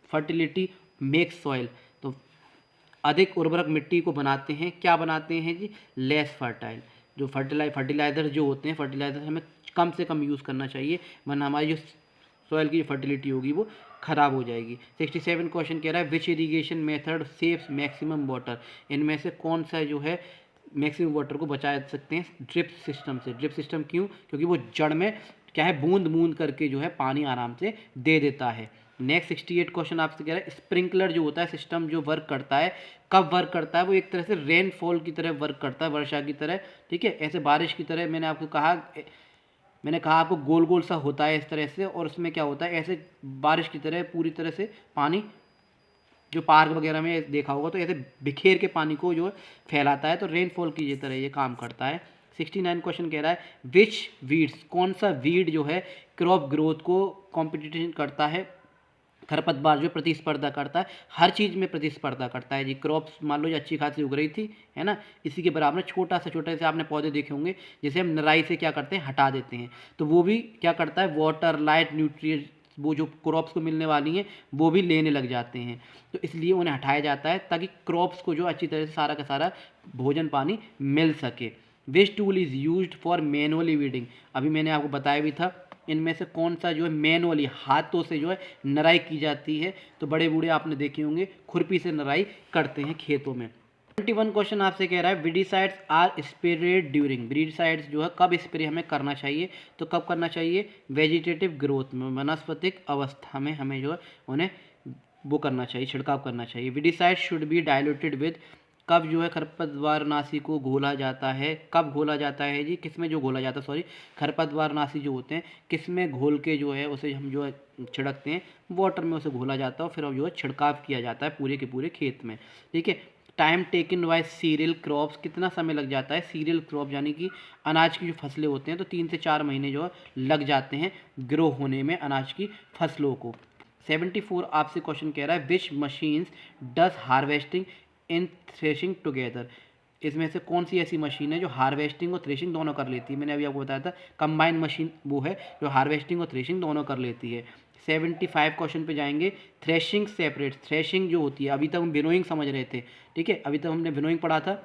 फर्टिलिटी मेक्स सॉइल, तो अधिक उर्वरक मिट्टी को बनाते हैं, क्या बनाते हैं जी, लेस फर्टाइल, जो फर्टिलाइज़र जो होते हैं, फर्टिलाइज़र हमें कम से कम यूज़ करना चाहिए वरना हमारी जो सॉइल की फर्टिलिटी होगी वो ख़राब हो जाएगी। 67 क्वेश्चन कह रहा है which irrigation method saves maximum water, इनमें से कौन सा जो है मैक्सिमम वाटर को बचा सकते हैं, ड्रिप सिस्टम से। ड्रिप सिस्टम क्यों, क्योंकि वो जड़ में क्या है बूंद बूंद करके जो है पानी आराम से दे देता है। नेक्स्ट 68 क्वेश्चन आपसे कह रहा है स्प्रिंकलर जो होता है सिस्टम जो वर्क करता है, कब वर्क करता है, वो एक तरह से रेनफॉल की तरह वर्क करता है, वर्षा की तरह, ठीक है, ऐसे बारिश की तरह। मैंने कहा आपको गोल गोल सा होता है इस तरह से, और उसमें क्या होता है ऐसे बारिश की तरह पूरी तरह से पानी, जो पार्क वगैरह में देखा होगा तो ऐसे बिखेर के पानी को जो फैलाता है, तो रेनफॉल की तरह ये काम करता है। 69 क्वेश्चन कह रहा है विच वीड्स, कौन सा वीड जो है क्रॉप ग्रोथ को कॉम्पिटिशन करता है, खरपतवार जो प्रतिस्पर्धा करता है, हर चीज़ में प्रतिस्पर्धा करता है जी। क्रॉप्स मान लो जो अच्छी खासी उग रही थी है ना, इसी के बराबर में छोटा से आपने पौधे देखे होंगे जिसे हम नराई से क्या करते हैं हटा देते हैं, तो वो भी क्या करता है वाटर लाइट न्यूट्रिएंट्स वो जो क्रॉप्स को मिलने वाली हैं वो भी लेने लग जाते हैं, तो इसलिए उन्हें हटाया जाता है ताकि क्रॉप्स को जो अच्छी तरह से सारा का सारा भोजन पानी मिल सके। Which tool is used for manually weeding, अभी मैंने आपको बताया भी था, इनमें से कौन सा जो है मैनुअली हाथों से जो है नराई की जाती है। तो बड़े बूढ़े आपने देखे होंगे खुरपी से नराई करते हैं खेतों में। 21 क्वेश्चन आपसे कह रहा है विडिसाइड्स आर स्प्रेड ड्यूरिंग, विडिसाइड्स जो है कब स्प्रे हमें करना चाहिए, तो कब करना चाहिए, वेजिटेटिव ग्रोथ में, वनस्पतिक अवस्था में हमें जो है उन्हें वो करना चाहिए, छिड़काव करना चाहिए। विडिसाइड शुड बी डाइल्यूटेड विद, कब जो है खरपतवारनाशी को घोला जाता है, कब घोला जाता है जी, किस में जो घोला जाता है, सॉरी खरपतवारनाशी जो होते हैं किस में घोल के जो है उसे हम जो है छिड़कते हैं, वाटर में उसे घोला जाता है और फिर अब जो है छिड़काव किया जाता है पूरे के पूरे खेत में, ठीक है। Time taken by cereal crops, कितना समय लग जाता है सीरियल क्रॉप यानी कि अनाज की जो फसलें होते हैं, तो 3 से 4 महीने जो है लग जाते हैं ग्रो होने में अनाज की फसलों को। 74 आपसे क्वेश्चन कह रहा है which machines does harvesting in threshing together, इसमें से कौन सी ऐसी मशीन है जो हार्वेस्टिंग और थ्रेशिंग दोनों कर लेती है। मैंने अभी आपको बताया था कंबाइन मशीन वो है जो हार्वेस्टिंग और थ्रेशिंग दोनों कर लेती है। 75 क्वेश्चन पे जाएंगे, थ्रेशिंग सेपरेट, थ्रेशिंग जो होती है, अभी तक हम विनोइंग समझ रहे थे, ठीक है, अभी तक हमने विनोइंग पढ़ा था,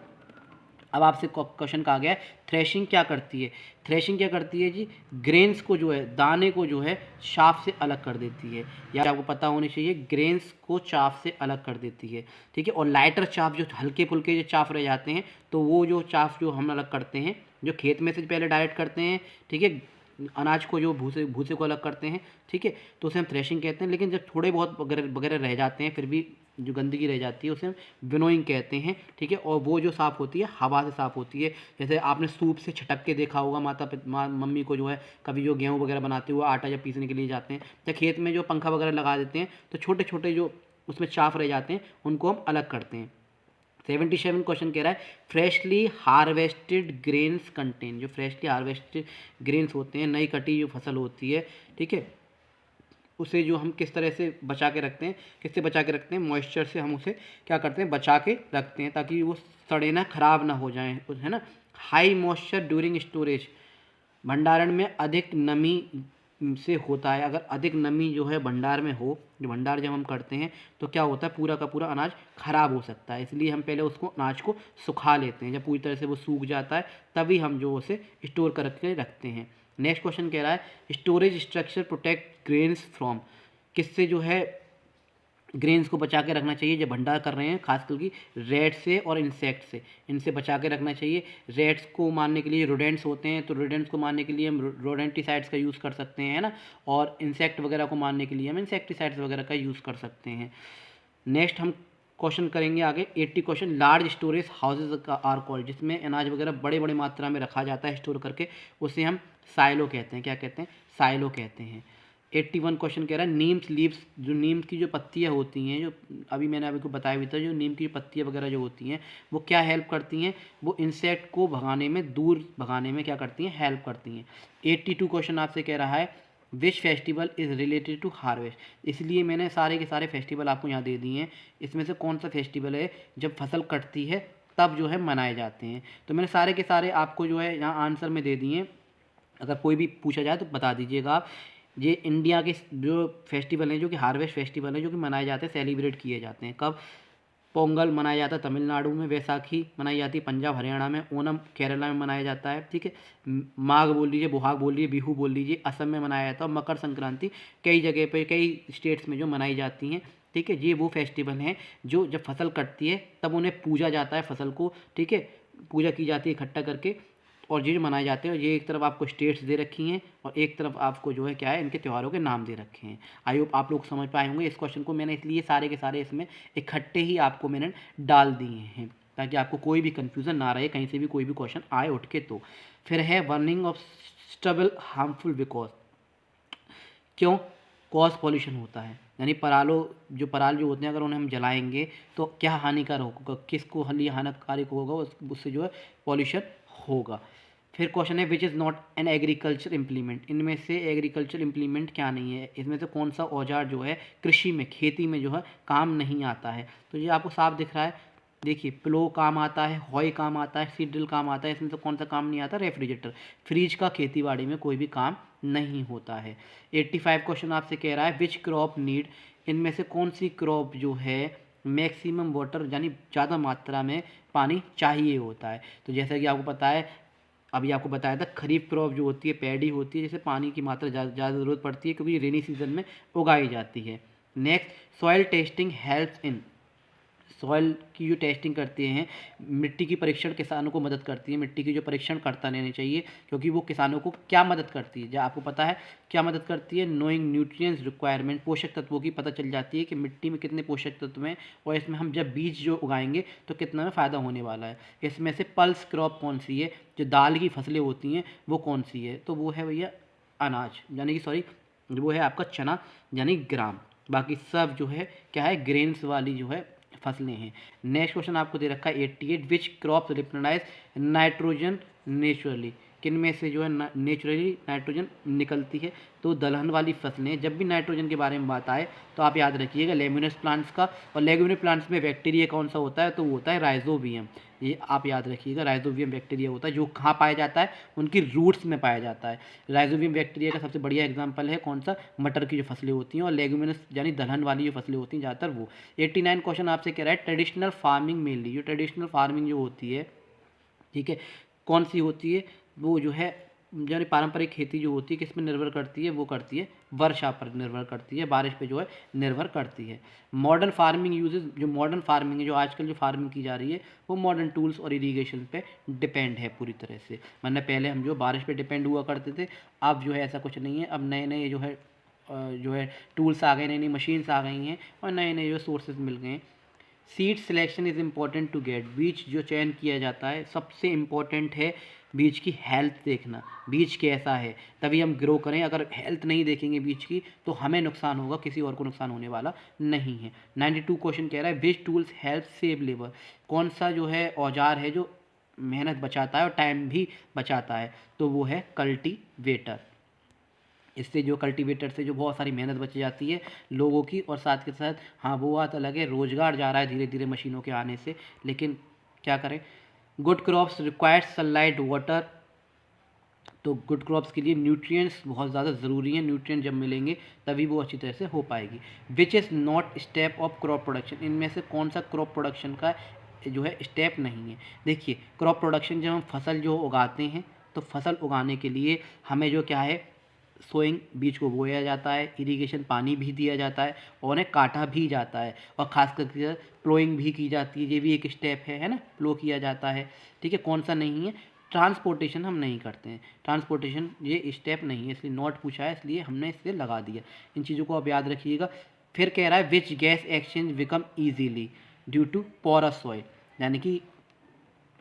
अब आपसे क्वेश्चन कहा गया है थ्रेशिंग क्या करती है। थ्रेशिंग क्या करती है जी, ग्रेन्स को जो है, दाने को जो है चाफ से अलग कर देती है, या आपको पता होनी चाहिए ग्रेन्स को चाफ से अलग कर देती है, ठीक है। और लाइटर चाफ, जो हल्के फुल्के जो चाफ रह जाते हैं, तो वो जो चाफ जो हम अलग करते हैं, जो खेत में से पहले डायरेक्ट करते हैं, ठीक है, अनाज को जो भूसे भूसे को अलग करते हैं, ठीक है, तो उसे हम थ्रेशिंग कहते हैं। लेकिन जब थोड़े बहुत वगैरह वगैरह रह जाते हैं, फिर भी जो गंदगी रह जाती है उसे हम विनोइंग कहते हैं, ठीक है। और वो जो साफ़ होती है हवा से साफ़ होती है, जैसे आपने सूप से छटक के देखा होगा मम्मी को जो है, कभी जो गेहूँ वगैरह बनाते हुए आटा जब पीसने के लिए जाते हैं, या खेत में जो पंखा वगैरह लगा देते हैं, तो छोटे छोटे जो उसमें चाफ रह जाते हैं उनको हम अलग करते हैं। 77 क्वेश्चन कह रहा है फ्रेशली हार्वेस्टेड ग्रेन्स कंटेन, जो फ्रेशली हार्वेस्टेड ग्रेन्स होते हैं, नई कटी जो फसल होती है, ठीक है, उसे जो हम किस तरह से बचा के रखते हैं, किससे बचा के रखते हैं, मॉइस्चर से हम उसे क्या करते हैं, बचा के रखते हैं ताकि वो सड़े ना, खराब ना हो जाए, है ना। हाई मॉइस्चर ड्यूरिंग स्टोरेज, भंडारण में अधिक नमी से होता है, अगर अधिक नमी जो है भंडार में हो, जो भंडार जब हम करते हैं तो क्या होता है, पूरा का पूरा अनाज खराब हो सकता है, इसलिए हम पहले उसको अनाज को सुखा लेते हैं, जब पूरी तरह से वो सूख जाता है तभी हम जो उसे स्टोर करके रखते हैं। नेक्स्ट क्वेश्चन कह रहा है storage structure protect grains from, किससे जो है ग्रेन्स को बचा के रखना चाहिए जब भंडार कर रहे हैं, खासकर कि रेड से और इंसेक्ट से, इनसे बचा के रखना चाहिए। रेड्स को मारने के लिए रोडेंट्स होते हैं, तो रोडेंट्स को मारने के लिए हम रोडेंटिसाइड्स का यूज़ कर सकते हैं, है ना, और इंसेक्ट वगैरह को मारने के लिए हम इंसेक्टिसाइड्स वगैरह का यूज़ कर सकते हैं। नेक्स्ट हम क्वेश्चन करेंगे आगे 80 क्वेश्चन, लार्ज स्टोरेज हाउसेज का आर कॉल्ड, जिसमें अनाज वगैरह बड़े बड़े मात्रा में रखा जाता है स्टोर करके, उसे हम साइलो कहते हैं, क्या कहते हैं, साइलो कहते हैं। 81 क्वेश्चन कह रहा है नीम्स लीव्स, जो नीम की जो पत्तियां होती हैं, जो अभी मैंने आपको बताया भी था, जो नीम की पत्तियां वगैरह जो होती हैं वो क्या हेल्प करती हैं, वो इंसेक्ट को भगाने में, दूर भगाने में क्या करती हैं, हेल्प करती हैं। 82 क्वेश्चन आपसे कह रहा है which festival is related to harvest, इसलिए मैंने सारे के सारे फेस्टिवल आपको यहाँ दे दिए हैं, इसमें से कौन सा फेस्टिवल है जब फसल कटती है तब जो है मनाए जाते हैं, तो मैंने सारे के सारे आपको जो है यहाँ आंसर में दे दिए हैं, अगर कोई भी पूछा जाए तो बता दीजिएगा आप। ये इंडिया के जो फेस्टिवल हैं, जो कि हार्वेस्ट फेस्टिवल हैं, जो कि मनाए जाते हैं, सेलिब्रेट किए जाते हैं, कब, पोंगल मनाया जाता है तमिलनाडु में, वैसाखी मनाई जाती है पंजाब हरियाणा में, ओनम केरला में मनाया जाता है, ठीक है, माघ बोल लीजिए, बोहाग बोल लीजिए, बिहू बोल लीजिए, असम में मनाया जाता है, और मकर संक्रांति कई जगह पे, कई स्टेट्स में जो मनाई जाती हैं, ठीक है। ये वो फेस्टिवल हैं जो जब फसल कटती है तब उन्हें पूजा जाता है फसल को, ठीक है, पूजा की जाती है इकट्ठा करके, और ये जो मनाए जाते हैं, ये एक तरफ आपको स्टेट्स दे रखी हैं और एक तरफ आपको जो है क्या है, इनके त्योहारों के नाम दे रखे हैं। आई होप आप लोग समझ पाए होंगे। इस क्वेश्चन को मैंने इसलिए सारे के सारे इसमें इकट्ठे ही आपको मैंने डाल दिए हैं ताकि आपको कोई भी कन्फ्यूज़न ना रहे, कहीं से भी कोई भी क्वेश्चन आए उठ के। तो फिर है burning of stubble harmful because, क्यों, कॉज पॉल्यूशन होता है, यानी पराल जो होते हैं अगर उन्हें हम जलाएंगे तो क्या हानिकारक होगा, किसको लिए हानिकारक होगा, उससे जो है पॉल्यूशन होगा। फिर क्वेश्चन है which is not an agriculture implement, इनमें से एग्रीकल्चर इम्प्लीमेंट क्या नहीं है, इसमें से कौन सा औजार जो है कृषि में, खेती में जो है काम नहीं आता है, तो ये आपको साफ दिख रहा है, देखिए प्लो काम आता है, हॉय काम आता है, सीड ड्रिल काम आता है, इसमें से कौन सा काम नहीं आता, रेफ्रिजरेटर, फ्रिज का खेती बाड़ी में कोई भी काम नहीं होता है। 85 क्वेश्चन आपसे कह रहा है विच क्रॉप नीड, इनमें से कौन सी क्रॉप जो है मैक्सिमम वाटर, यानी ज़्यादा मात्रा में पानी चाहिए होता है, तो जैसा कि आपको पता है अभी आपको बताया था खरीफ क्रॉप जो होती है पैडी होती है, जैसे पानी की मात्रा ज़्यादा ज़रूरत पड़ती है क्योंकि रेनी सीजन में उगाई जाती है। Next, soil testing helps in, soil की जो टेस्टिंग करते हैं, मिट्टी की परीक्षण किसानों को मदद करती है। मिट्टी की जो परीक्षण करता रहना चाहिए क्योंकि वो किसानों को क्या मदद करती है, जो आपको पता है क्या मदद करती है, नोइंग न्यूट्रिएंट्स रिक्वायरमेंट, पोषक तत्वों की पता चल जाती है कि मिट्टी में कितने पोषक तत्व हैं और इसमें हम जब बीज जो उगाएंगे तो कितना में फ़ायदा होने वाला है। इसमें से पल्स क्रॉप कौन सी है, जो दाल की फसलें होती हैं वो कौन सी है, तो वो है भैया अनाज, यानी कि सॉरी वो है आपका चना यानी ग्राम। बाकी सब जो है क्या है, ग्रेन्स वाली जो है फसलें हैं। नेक्स्ट क्वेश्चन आपको दे रखा है 88, which crop represent nitrogen naturally, किन में से जो है नेचुरली नाइट्रोजन निकलती है, तो दलहन वाली फसलें। जब भी नाइट्रोजन के बारे में बात आए तो आप याद रखिएगा लेग्यूमिनस प्लांट्स का, और लेग्यूमिनस प्लांट्स में बैक्टीरिया कौन सा होता है, तो वो होता है राइजोबियम। ये आप याद रखिएगा, राइजोबियम बैक्टीरिया होता है जो कहाँ पाया जाता है, उनकी रूट्स में पाया जाता है। राइजोबियम बैक्टीरिया का सबसे बढ़िया एग्जाम्पल है कौन सा, मटर की जो फसलें होती हैं, और लेग्यूमिनस यानी दलहन वाली जो फसलें होती हैं ज़्यादातर वो। 89 क्वेश्चन आपसे कह रहा है ट्रेडिशनल फार्मिंग मेनली, जो ट्रेडिशनल फार्मिंग जो होती है, ठीक है, कौन सी होती है, वो जो है यानी पारंपरिक खेती जो होती है किस पे निर्भर करती है, वो करती है वर्षा पर निर्भर करती है, बारिश पे जो है निर्भर करती है। मॉडर्न फार्मिंग यूजेस, जो मॉडर्न फार्मिंग है, जो आजकल जो फार्मिंग की जा रही है वो मॉडर्न टूल्स और इरीगेशन पे डिपेंड है पूरी तरह से। वरना पहले हम जो बारिश पे डिपेंड हुआ करते थे, अब जो है ऐसा कुछ नहीं है। अब नए नए जो है टूल्स आ गए, नई नई मशीन्स आ गई हैं और नए नए जो सोर्सेज मिल गए हैं। Seed selection is important to get, बीज जो चयन किया जाता है सबसे इम्पॉर्टेंट है बीज की हेल्थ देखना, बीज कैसा है तभी हम ग्रो करें। अगर हेल्थ नहीं देखेंगे बीज की तो हमें नुकसान होगा, किसी और को नुकसान होने वाला नहीं है। 92 क्वेश्चन कह रहा है विच टूल्स हेल्प सेव लेबर, कौन सा जो है औजार है जो मेहनत बचाता है और टाइम भी बचाता है, तो वो है कल्टीवेटर। इससे जो कल्टीवेटर से जो बहुत सारी मेहनत बच जाती है लोगों की, और साथ के साथ हाँ वो बात अलग है, रोज़गार जा रहा है धीरे धीरे मशीनों के आने से, लेकिन क्या करें। Good crops required sunlight water, तो गुड क्रॉप्स के लिए न्यूट्रिएंट्स बहुत ज़्यादा ज़रूरी हैं, न्यूट्रिएंट जब मिलेंगे तभी वो अच्छी तरह से हो पाएगी। Which is not step of crop production, इनमें से कौन सा क्रॉप प्रोडक्शन का जो है स्टेप नहीं है। देखिए क्रॉप प्रोडक्शन जब हम फसल जो उगाते हैं तो फसल उगाने के लिए हमें जो क्या है, सोइंग बीज को बोया जाता है, इरिगेशन पानी भी दिया जाता है और उन्हें काटा भी जाता है, और ख़ास करके प्लोइंग भी की जाती है, ये भी एक स्टेप है ना, प्लो किया जाता है। ठीक है, कौन सा नहीं है, ट्रांसपोर्टेशन हम नहीं करते हैं, ट्रांसपोर्टेशन ये स्टेप नहीं है, इसलिए नॉट पूछा है इसलिए हमने इसे लगा दिया। इन चीज़ों को आप याद रखिएगा। फिर कह रहा है which gas exchange become easily due to porous soil, यानी कि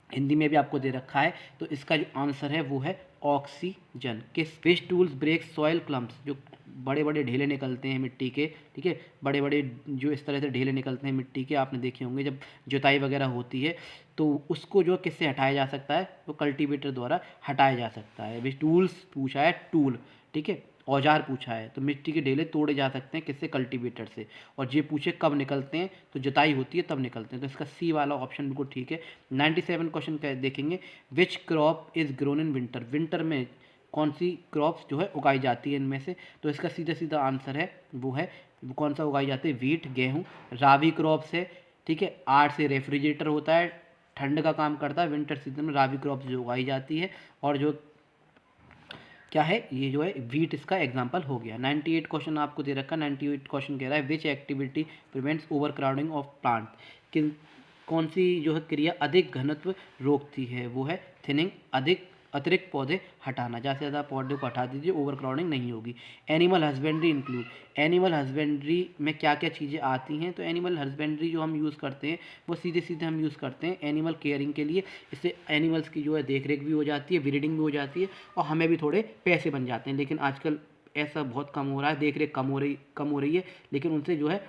हिंदी में भी आपको दे रखा है, तो इसका जो आंसर है वो है ऑक्सीजन। किस विच टूल्स ब्रेक सॉइल क्लम्प्स, जो बड़े बड़े ढेले निकलते हैं मिट्टी के, ठीक है, बड़े बड़े जो इस तरह से ढेले निकलते हैं मिट्टी के, आपने देखे होंगे जब जुताई वगैरह होती है तो उसको जो किससे हटाया जा सकता है, वो कल्टीवेटर द्वारा हटाया जा सकता है। विच टूल्स पूछा है, टूल, ठीक है, औजार पूछा है, तो मिट्टी के ढेले तोड़े जा सकते हैं किससे, कल्टीवेटर से। और ये पूछे कब निकलते हैं, तो जुताई होती है तब निकलते हैं, तो इसका सी वाला ऑप्शन बिल्कुल ठीक है। 97 क्वेश्चन देखेंगे which crop is grown in winter, winter में कौन सी क्रॉप्स जो है उगाई जाती है इनमें से, तो इसका सीधा सीधा आंसर है वो है कौन सा उगाई जाती है, वीट, गेहूँ। रावी क्रॉप्स है, ठीक है, 8 से रेफ्रिजरेटर होता है, ठंड का काम करता है, विंटर सीजन में रावी क्रॉप्स जो उगाई जाती है, और जो क्या है ये जो है वीट इसका एग्जाम्पल हो गया। 98 क्वेश्चन आपको दे रखा है, 98 क्वेश्चन कह रहा है which activity prevents over crowding of plant, किन कौन सी जो है क्रिया अधिक घनत्व रोकती है, वो है थिनिंग, अधिक अतिरिक्त पौधे हटाना, ज़्यादा से ज़्यादा पौधे को हटा दीजिए, ओवर क्राउडिंग नहीं होगी। Animal husbandry include, animal husbandry में क्या क्या चीज़ें आती हैं, तो एनिमल हस्बेंड्री जो हम यूज़ करते हैं वो सीधे सीधे हम यूज़ करते हैं एनिमल केयरिंग के लिए, इससे एनिमल्स की जो है देख रेख भी हो जाती है, ब्रीडिंग भी हो जाती है, और हमें भी थोड़े पैसे बन जाते हैं। लेकिन आजकल ऐसा बहुत कम हो रहा है, देख रेख कम हो रही है, लेकिन उनसे जो है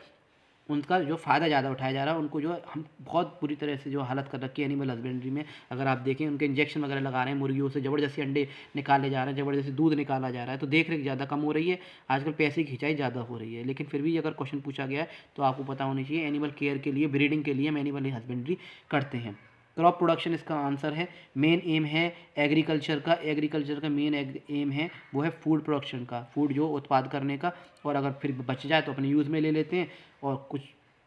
उनका जो फ़ायदा ज़्यादा उठाया जा रहा है, उनको जो है हम बहुत बुरी तरह से जो हालत कर रखी है एनिमल हस्बेंड्री में। अगर आप देखें उनके इंजेक्शन वगैरह लगा रहे हैं, मुर्गियों से ज़बरदस्ती अंडे निकाले जा रहे हैं, ज़बरदस्ती दूध निकाला जा रहा है, तो देख रेख ज़्यादा कम हो रही है, आजकल पैसे की खिंचाई ज़्यादा हो रही है। लेकिन फिर भी अगर क्वेश्चन पूछा गया है तो आपको पता होनी चाहिए एनिमल केयर के लिए, ब्रीडिंग के लिए हम एनिमल हस्बेंड्री करते हैं। क्रॉप प्रोडक्शन इसका आंसर है, मेन एम है एग्रीकल्चर का मेन एम है वो है फूड प्रोडक्शन का, फूड जो उत्पाद करने का, और अगर फिर बच जाए तो अपने यूज़ में ले लेते हैं, और कुछ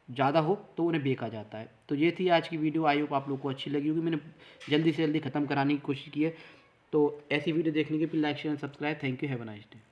ज़्यादा हो तो उन्हें बेचा जाता है। तो ये थी आज की वीडियो, आई होप आप लोग को अच्छी लगी होगी। मैंने जल्दी से जल्दी ख़त्म कराने की कोशिश की है। तो ऐसी वीडियो देखने के लिए like share and subscribe. Thank you, have a nice day.